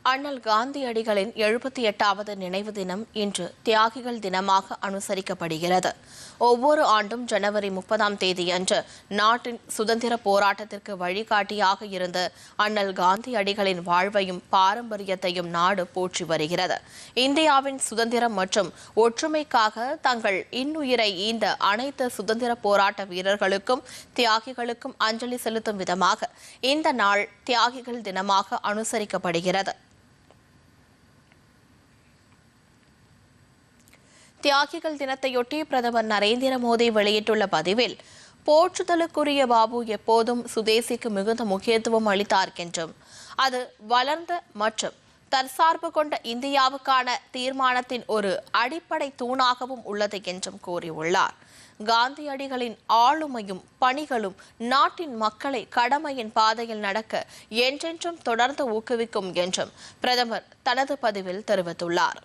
அண்ணல் காந்தியடிகளின் 78வது நினைவு தினம் இன்று தியாகிகள் தினமாக அனுசரிக்கப்படுகிறது. ஒவ்வொரு ஆண்டும் ஜனவரி 30ஆம் தேதியன்று நாட்டின் சுதந்திர போராட்டத்திற்கு வழிகாட்டியாக இருந்த அண்ணல் காந்தியடிகளின் வாழ்வையும் பாரம்பரியத்தையும் நாடு போற்றி வருகிறது. இந்தியாவின் சுதந்திரம் மற்றும் ஒற்றுமைக்காக தங்கள் இன்னுயிரை ஈந்த அனைத்து சுதந்திர போராட்ட வீரர்களுக்கும் தியாகிகளுக்கும் அஞ்சலி செலுத்தும் விதமாக இந்த நாள் தியாகிகள் தினமாக அனுசரிக்கப்படுகிறது. தியாகிகள் தினத்தையொட்டி பிரதமர் நரேந்திர மோடி வெளியிட்டுள்ள பதிவில், போற்றுதலுக்குரிய பாபு எப்போதும் சுதேசிக்கு மிகுந்த முக்கியத்துவம் அளித்தார் என்றும், அது வளர்ந்த மற்றும் தற்சார்பு கொண்ட இந்தியாவுக்கான தீர்மானத்தின் ஒரு அடிப்படை தூணாகவும் உள்ளது என்றும் கூறியுள்ளார். காந்தியடிகளின் ஆளுமையும் பணிகளும் நாட்டின் மக்களை கடமையின் பாதையில் நடக்க என்றென்றும் தொடர்ந்து ஊக்குவிக்கும் என்றும் பிரதமர் தனது பதிவில் தெரிவித்துள்ளார்.